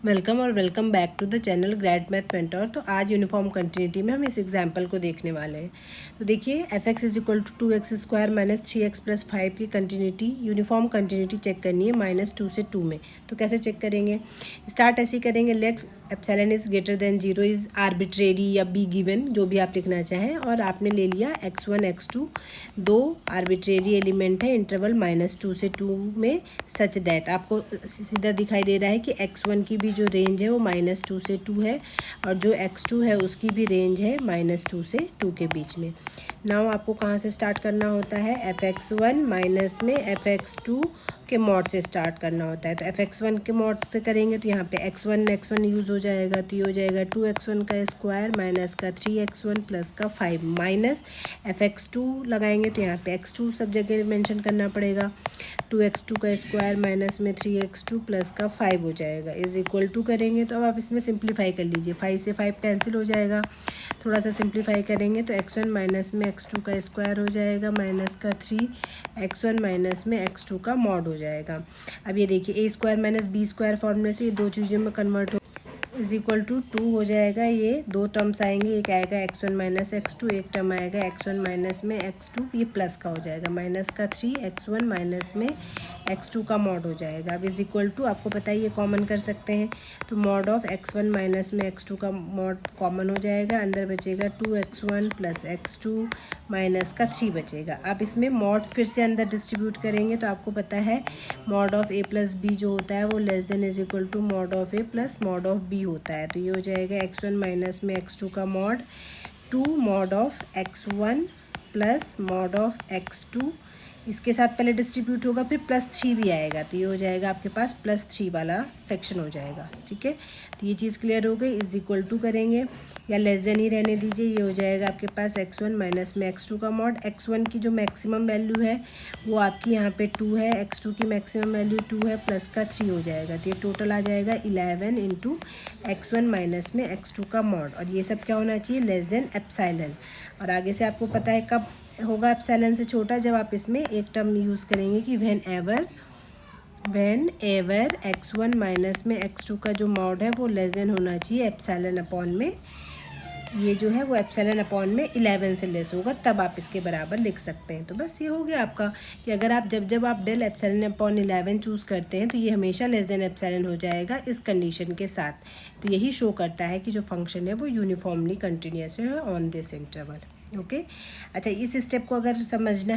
Welcome और welcome back to the channel Grad Math Mentor. तो आज यूनिफॉर्म कंटिन्यूटी में हम इस एग्जाम्पल को देखने वाले हैं। तो देखिए F X is equal to 2x square minus 3x plus 5 की कंटिन्यूटी यूनिफॉर्म कंटिन्यूटी चेक करनी है -2 से 2 में। तो कैसे चेक करेंगे? स्टार्ट ऐसे ही करेंगे, let epsilon is greater than 0 is arbitrary या बी गिवन, जो भी आप लिखना चाहें। और आपने ले लिया x1 x2, दो आर्बिट्रेरी एलिमेंट है इंटरवल -2 से 2 में, सच दैट आपको सीधा दिखाई दे रहा है कि x1 की भी जो रेंज है वो -2 से 2 है और जो x2 है उसकी भी रेंज है -2 से 2 के बीच में। नाउ आपको कहाँ से स्टार्ट करना होता है? fx1 माइनस में fx2 के मॉड से स्टार्ट करना होता है। तो fx1 के मॉड से करेंगे तो यहाँ पे x1 यूज़ हो जाएगा, तो ये हो जाएगा 2x1 का स्क्वायर माइनस का 3x1 प्लस का 5 माइनस fx2 लगाएंगे तो यहाँ पे x2 सब जगह मेंशन करना पड़ेगा। 2x2 का स्क्वायर माइनस में 3x2 प्लस का 5 हो जाएगा इज इक्वल टू करेंगे। तो अब आप इसमें सिंप्लीफाई कर लीजिए, 5 से 5 कैंसिल हो जाएगा। थोड़ा सा सिंप्लीफाई करेंगे तो x1 माइनस में x2 का स्क्वायर हो जाएगा माइनस का 3x1 माइनस में x2 का मॉड हो जाएगा। अब ये देखिए ए स्क्वायर माइनस बी स्क्वायर फॉर्मूले से ये दो चीज़ों में कन्वर्ट हो इज इक्वल टू 2 हो जाएगा। ये दो टर्म्स आएंगे, एक आएगा x1 माइनस x2, एक टर्म आएगा x1 माइनस में x2, ये प्लस का हो जाएगा माइनस का 3x1 माइनस में x2 का मॉड हो जाएगा। अब इज इक्वल टू आपको पता है ये कॉमन कर सकते हैं, तो मॉड ऑफ x1 माइनस में x2 का मॉड कॉमन हो जाएगा, अंदर बचेगा 2x1 प्लस x2 माइनस का 3 बचेगा। अब इसमें मॉड फिर से अंदर डिस्ट्रीब्यूट करेंगे तो आपको पता है mod of a plus B जो होता है वो less than is equal to mod of a plus mod of b होता है। तो ये हो जाएगा x1 माइनस में x2 का mod 2 mod of x1 plus mod of x2, इसके साथ पहले डिस्ट्रीब्यूट होगा फिर +3 भी आएगा, तो ये हो जाएगा आपके पास +3 वाला सेक्शन हो जाएगा। ठीक है, तो ये चीज़ क्लियर हो गई। इज इक्वल टू करेंगे या लेस देन ही रहने दीजिए, ये हो जाएगा आपके पास x1 माइनस में x2 का मॉड। x1 की जो मैक्सिमम वैल्यू है वो आपकी यहाँ पे 2 है, x2 की मैक्सिमम वैल्यू 2 है, प्लस का 3 हो जाएगा, तो ये टोटल आ जाएगा 11 इंटू x1 माइनस में x2 का मॉड। और ये सब क्या होना चाहिए? Less than epsilon. और आगे से आपको पता है कब होगा एप्सिलॉन से छोटा? जब आप इसमें एक टर्म यूज़ करेंगे कि व्हेन एवर x1 माइनस में x2 का जो मॉड है वो लेस देन होना चाहिए एप्सिलॉन अपॉन में, ये जो है वो एप्सिलॉन अपॉन में 11 से लेस होगा, तब आप इसके बराबर लिख सकते हैं। तो बस ये हो गया आपका कि अगर आप जब आप डेल एप्सिलॉन अपॉन 11 चूज़ करते हैं तो ये हमेशा लेस देन एप्सिलॉन हो जाएगा इस कंडीशन के साथ। तो यही शो करता है कि जो फंक्शन है वो यूनिफॉर्मली कंटिन्यूअस है ऑन दिस इंटरवल। ओके, अच्छा इस स्टेप को अगर समझना